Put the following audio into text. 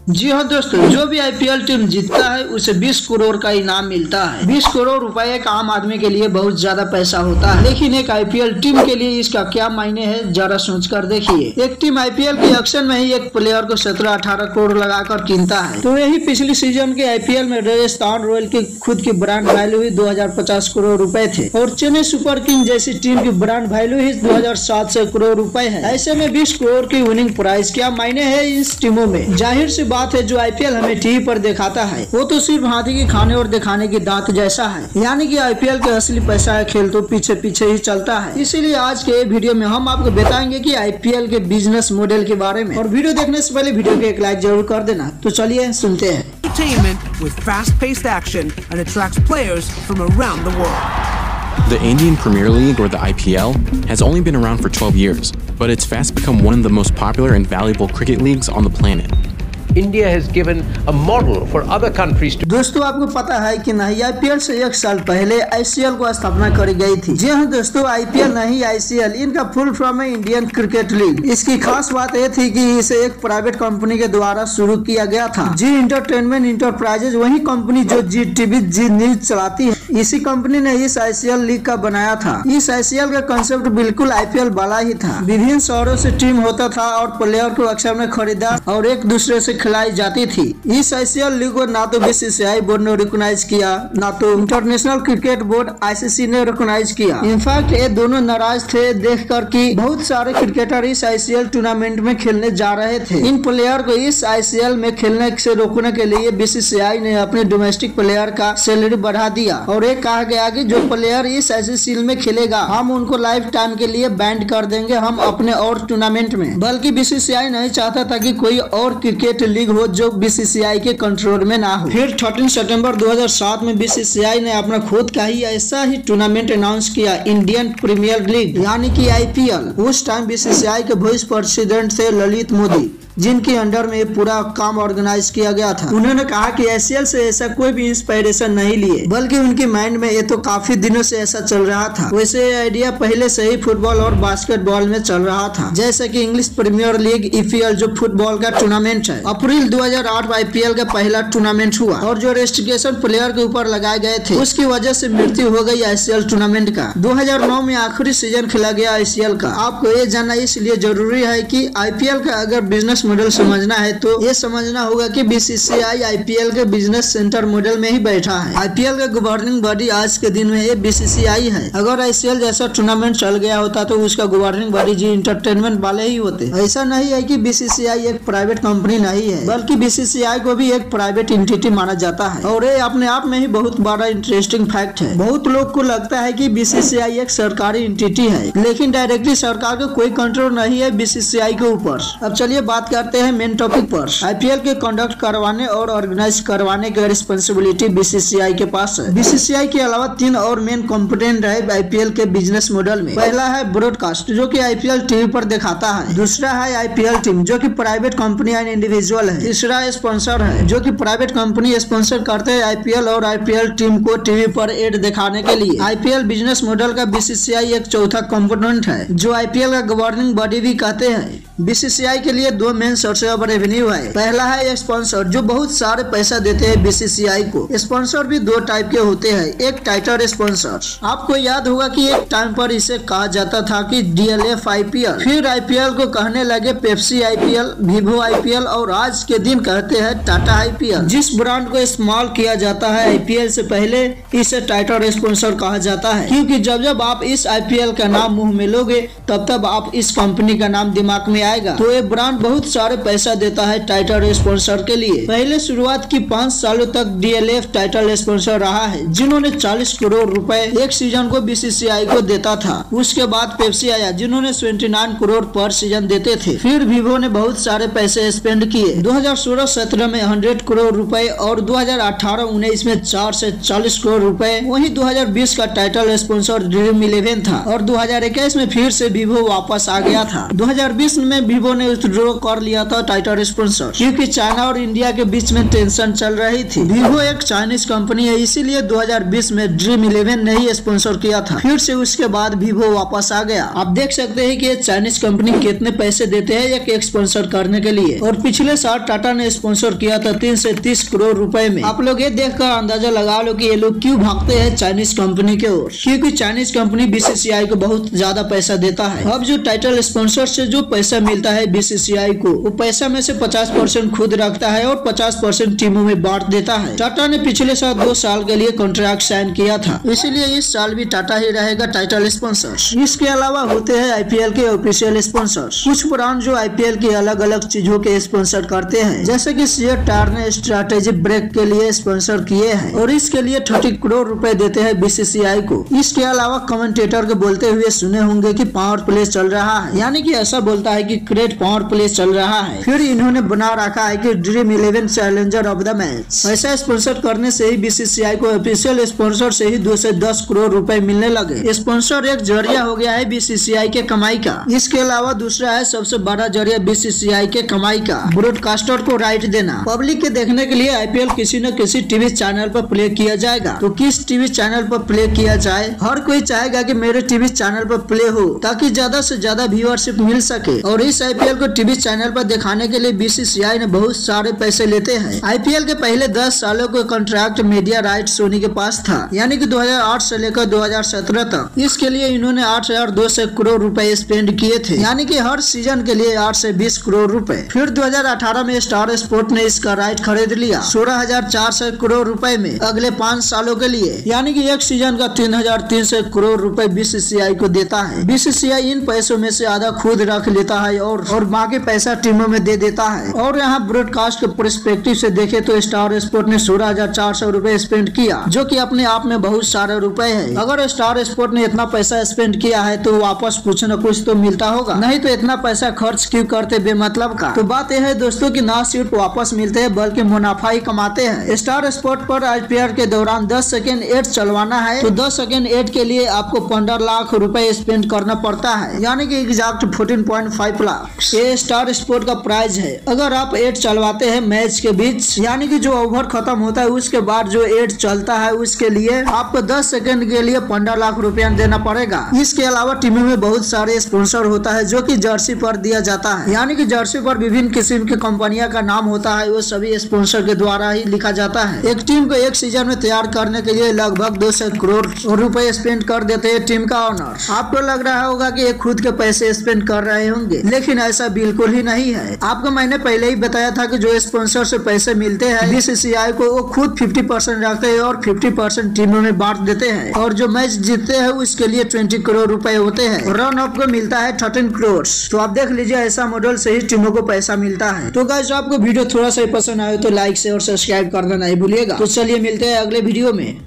जी हाँ दोस्तों, जो भी आईपीएल टीम जीतता है उसे 20 करोड़ का इनाम मिलता है। 20 करोड़ रुपए एक आम आदमी के लिए बहुत ज्यादा पैसा होता है, लेकिन एक आईपीएल टीम के लिए इसका क्या मायने है जरा सोचकर देखिए। एक टीम आईपीएल के ऑक्शन में ही एक प्लेयर को 17-18 करोड़ लगाकर कीनता है। तो यही पिछली सीजन के आईपीएल में राजस्थान रॉयल की खुद की ब्रांड वैल्यू ही 2050 करोड़ रुपए थे और चेन्नई सुपर किंग जैसी टीम की ब्रांड वैल्यू ही 2700 करोड़ रुपए है। ऐसे में 20 करोड़ की विनिंग प्राइस क्या मायने है इस टीमों में। जाहिर सी बात है, जो आईपीएल हमें टीवी पर दिखाता है वो तो सिर्फ हाथी के खाने और दिखाने की दांत जैसा है, यानी कि आईपीएल के असली पैसा है खेल तो पीछे पीछे ही चलता है। इसीलिए आज के वीडियो में हम आपको बताएंगे कि आईपीएल के बिजनेस मॉडल के बारे में। और वीडियो देखने से पहले वीडियो को एक लाइक जरूर कर देना। तो चलिए सुनते हैं। Entertainment with fast-paced action and attracts players from around the world. The Indian Premier League, or the IPL, has only been around for 12 years, but it's fast become one of the most popular and valuable cricket leagues on the planet. India has given a model for other countries to. दोस्तों, आपको पता है कि नहीं, IPL से 1 साल पहले ICL को स्थापना करी गई थी। जी हाँ दोस्तों, आईपीएल नहीं आईसीएल, इनका फुल फॉर्म है इंडियन क्रिकेट लीग। इसकी खास बात यह थी कि इसे एक प्राइवेट कंपनी के द्वारा शुरू किया गया था, जी इंटरटेनमेंट इंटरप्राइजेज। वही कंपनी जो जी टीवी जी न्यूज चलाती है, इसी कंपनी ने इस आईसीएल लीग का बनाया था। इस आईसीएल का कंसेप्ट बिल्कुल आईपीएल वाला ही था। विभिन्न शहरों से टीम होता था और प्लेयर को अक्सर में खरीदा और एक दूसरे से खिलाई जाती थी। इस आईसीएल लीग को ना तो बीसीसीआई बोर्ड ने रिकॉग्नाइज किया, ना तो इंटरनेशनल क्रिकेट बोर्ड आईसीसी ने रिकॉग्नाइज किया। इनफैक्ट ये दोनों नाराज थे देखकर कि बहुत सारे क्रिकेटर इस आईसीएल टूर्नामेंट में खेलने जा रहे थे। इन प्लेयर को इस आईसीएल में खेलने से रोकने के लिए बीसीसीआई ने अपने डोमेस्टिक प्लेयर का सैलरी बढ़ा दिया और ये कहा गया कि जो प्लेयर इस आईसीएल में खेलेगा हम उनको लाइफ टाइम के लिए बैंड कर देंगे हम अपने और टूर्नामेंट में। बल्कि बीसीसीआई नहीं चाहता था कि कोई और क्रिकेट लीग हो जो बीसीसीआई के कंट्रोल में ना हो। फिर 13 सितंबर 2007 में बीसीसीआई ने अपना खुद का ही ऐसा ही टूर्नामेंट अनाउंस किया, इंडियन प्रीमियर लीग यानी कि आईपीएल। उस टाइम बीसीसीआई के वाइस प्रेसिडेंट थे ललित मोदी, जिनके अंडर में पूरा काम ऑर्गेनाइज किया गया था। उन्होंने कहा कि आईसीएल से ऐसा कोई भी इंस्पिरेशन नहीं लिए, बल्कि उनके माइंड में ये तो काफी दिनों से ऐसा चल रहा था। वैसे आइडिया पहले से ही फुटबॉल और बास्केटबॉल में चल रहा था, जैसे कि इंग्लिश प्रीमियर लीग ईपीएल जो फुटबॉल का टूर्नामेंट है। अप्रैल 2008 में आईपीएल का पहला टूर्नामेंट हुआ और जो रेस्ट्रिक्शन प्लेयर के ऊपर लगाए गए थे उसकी वजह से मृत्यु हो गई आईसीएल टूर्नामेंट का। 2009 में आखिरी सीजन खेला गया आईसीएल का। आपको ये जानना इसलिए जरूरी है कि आईपीएल का अगर बिजनेस मॉडल समझना है तो ये समझना होगा कि बीसीसीआई आईपीएल के बिजनेस सेंटर मॉडल में ही बैठा है। आईपीएल का गवर्निंग बॉडी आज के दिन में ये बीसीसीआई है। अगर आईसीएल जैसा टूर्नामेंट चल गया होता तो उसका गवर्निंग बॉडी जी इंटरटेनमेंट वाले ही होते। ऐसा नहीं है कि बीसीसीआई एक प्राइवेट कंपनी नहीं है, बल्कि बीसीसीआई को भी एक प्राइवेट एंटिटी माना जाता है और ये अपने आप में ही बहुत बड़ा इंटरेस्टिंग फैक्ट है। बहुत लोग को लगता है कि बीसीसीआई एक सरकारी एंटिटी है, लेकिन डायरेक्टली सरकार का कोई कंट्रोल नहीं है बीसीसीआई के ऊपर। अब चलिए बात करते हैं मेन टॉपिक पर। आईपीएल के कंडक्ट करवाने और ऑर्गेनाइज करवाने की रिस्पांसिबिलिटी बीसीसीआई के पास है। बीसीसीआई के अलावा 3 और मेन कंपोनेंट है आईपीएल के बिजनेस मॉडल में। पहला है ब्रॉडकास्ट, जो कि आईपीएल टीवी पर दिखाता है। दूसरा है आईपीएल टीम, जो कि प्राइवेट कंपनी एंड इंडिविजुअल है। तीसरा स्पॉन्सर है, जो कि प्राइवेट कंपनी स्पॉन्सर करते हैं आईपीएल और आईपीएल टीम को टीवी पर एड दिखाने के लिए। आईपीएल बिजनेस मॉडल का बीसीसीआई एक चौथा कंपोनेंट है, जो आईपीएल का गवर्निंग बॉडी भी कहते हैं। बीसीसीआई के लिए 2 मेन सोर्स ऑफ रेवेन्यू है। पहला है स्पॉन्सर, जो बहुत सारे पैसा देते हैं बीसीसीआई को। स्पॉन्सर भी 2 टाइप के होते हैं, एक टाइटल स्पॉन्सर। आपको याद होगा कि एक टाइम पर इसे कहा जाता था कि डीएलएफ आईपीएल, फिर आईपीएल को कहने लगे पेप्सी आईपीएल, वीवो आईपीएल और आज के दिन कहते हैं टाटा आईपीएल। जिस ब्रांड को इस्तेमाल किया जाता है आईपीएल से पहले इसे टाइटल स्पॉन्सर कहा जाता है, क्योंकि जब जब आप इस आईपीएल का नाम मुंह में लोगे तब तब आप इस कंपनी का नाम दिमाग में आएगा। तो ये ब्रांड बहुत सारे पैसा देता है टाइटल स्पॉन्सर के लिए। पहले शुरुआत की 5 सालों तक डीएलएफ टाइटल स्पॉन्सर रहा है, जिन्होंने 40 करोड़ रुपए एक सीजन को बीसीसीआई को देता था। उसके बाद पेप्सी आया, जिन्होंने 29 करोड़ पर सीजन देते थे। फिर वीवो ने बहुत सारे पैसे स्पेंड किए। 2016-17 में 100 करोड़ रुपए और 2018-19 में 4 से 40 करोड़ रुपए। वही 2020 का टाइटल स्पॉन्सर ड्रीम 11 था और 2021 में फिर से वीवो वापस आ गया था। 2020 में वीवो ने विथड्रॉ कर लिया था टाइटल स्पॉन्सर, क्योंकि चाइना और इंडिया के बीच में टेंशन चल रही थी। वीवो एक चाइनीज कंपनी है, इसीलिए 2020 में ड्रीम 11 ने ही स्पॉन्सर किया था। फिर से उसके बाद वीवो वापस आ गया। आप देख सकते हैं कि ये चाइनीज कंपनी कितने पैसे देते हैं एक स्पॉन्सर करने के लिए। और पिछले साल टाटा ने स्पॉन्सर किया था 3 से 30 करोड़ रुपए में। आप लोग ये देखकर अंदाजा लगा लो कि ये लोग क्यों भागते हैं चाइनीज कंपनी के ओर, क्योंकि चाइनीज कंपनी बीसीसीआई को बहुत ज्यादा पैसा देता है। अब जो टाइटल स्पॉन्सर से जो पैसा मिलता है बीसीसीआई को, वो पैसा में से 50% खुद रखता है और 50% टीमों में बांट देता है। टाटा ने पिछले साल 2 साल के लिए कॉन्ट्रैक्ट साइन किया था, इसीलिए इस साल भी टाटा ही रहेगा टाइटल स्पॉन्सर। इसके अलावा होते हैं आईपीएल के ऑफिशियल स्पॉन्सर। कुछ ब्रांड जो आईपीएल की अलग अलग चीजों के स्पॉन्सर करते हैं, जैसे कि सीएट टायर ने स्ट्रैटेजी ब्रेक के लिए स्पॉन्सर किए हैं और इसके लिए 30 करोड़ रुपए देते हैं बीसीसीआई को। इसके अलावा कमेंटेटर के बोलते हुए सुने होंगे कि पावर प्ले चल रहा है, यानी कि ऐसा बोलता है कि क्रिकेट पावर प्ले चल रहा है। फिर इन्होंने बना रखा है कि dream 11 challenger of the match. ऐसा स्पॉन्सर करने से ही बीसीसीआई को ऑफिशियल स्पॉन्सर से ही 2 से 10 करोड़ रुपए मिलने लगे। स्पॉन्सर एक जरिया हो गया है बीसीसीआई के कमाई का। इसके अलावा दूसरा है सबसे बड़ा जरिया बीसीसीआई के कमाई का, ब्रॉडकास्टर को राइट देना। पब्लिक के देखने के लिए आईपीएल किसी न किसी टीवी चैनल पर प्ले किया जाएगा। तो किस टीवी चैनल पर प्ले किया जाए? हर कोई चाहेगा कि मेरे टीवी चैनल पर प्ले हो, ताकि ज्यादा से ज्यादा व्यूअरशिप मिल सके। और इस आईपीएल को टीवी चैनल पर दिखाने के लिए बीसीसीआई ने बहुत सारे पैसे लेते हैं। आईपीएल के पहले 10 सालों का कॉन्ट्रैक्ट मीडिया राइट सोनी के पास था, यानी कि 2008 से लेकर 2017 तक। इसके लिए इन्होंने 8,200 करोड़ रुपए स्पेंड किए थे, यानी कि हर सीजन के लिए 8 से 20 करोड़ रुपए। फिर 2018 में स्टार स्पोर्ट ने इसका राइट खरीद लिया 16,400 करोड़ रुपए में अगले 5 सालों के लिए, यानी कि एक सीजन का 3,300 करोड़ रुपए बीसीसीआई को देता है। बीसीसीआई इन पैसों में से आधा खुद रख लेता है और बाकी पैसा टीमों में दे देता है। और यहाँ ब्रॉडकास्ट के पर्सपेक्टिव से देखे तो स्टार स्पोर्ट ने 16,400 रुपए स्पेंड किया, जो कि अपने आप में बहुत सारे रुपए है। अगर स्टार स्पोर्ट ने इतना पैसा स्पेंड किया है तो वापस कुछ न कुछ तो मिलता होगा, नहीं तो इतना पैसा खर्च क्यों करते बेमतलब का। तो बात यह है दोस्तों कि ना सिर्फ वापस मिलते हैं बल्कि मुनाफा ही कमाते हैं। स्टार स्पोर्ट पर आईपीएल के दौरान 10 सेकेंड एड चलवाना है तो 10 सेकेंड एड के लिए आपको 15 लाख रुपए स्पेंड करना पड़ता है, यानी कि एग्जैक्ट 14.5 लाख। ये स्टार स्पोर्ट का प्राइस है। अगर आप एड चलवाते हैं मैच के बीच, यानी कि जो ओवर खत्म होता है उसके बाद जो एड चलता है, उसके लिए आपको 10 सेकेंड के लिए 15 लाख रुपया देना पड़ेगा। इसके अलावा टीमों में बहुत सारे स्पॉन्सर होता है जो कि जर्सी पर दिया जाता है, यानी कि जर्सी पर विभिन्न किस्म की कंपनियां का नाम होता है, वो सभी स्पॉन्सर के द्वारा ही लिखा जाता है। एक टीम को एक सीजन में तैयार करने के लिए लगभग 200 करोड़ रुपए स्पेंड कर देते हैं टीम का ऑनर। आपको लग रहा होगा कि ये खुद के पैसे स्पेंड कर रहे होंगे, लेकिन ऐसा बिल्कुल ही नहीं है। आपको मैंने पहले ही बताया था कि जो स्पॉन्सर से पैसे मिलते हैं बीसीसीआई को, वो खुद 50% रखते हैं और 50% टीमों में बांट देते हैं। और जो मैच जीतते हैं उसके लिए 20 करोड़ रुपए होते हैं। रन अप को मिलता है 13 करोड़। तो आप देख लीजिए ऐसा मॉडल से ही टीमों को पैसा मिलता है। तो गाइस आपको वीडियो थोड़ा सा पसंद आए तो लाइक से और सब्सक्राइब करना नहीं भूलिएगा। तो चलिए मिलते हैं अगले वीडियो में।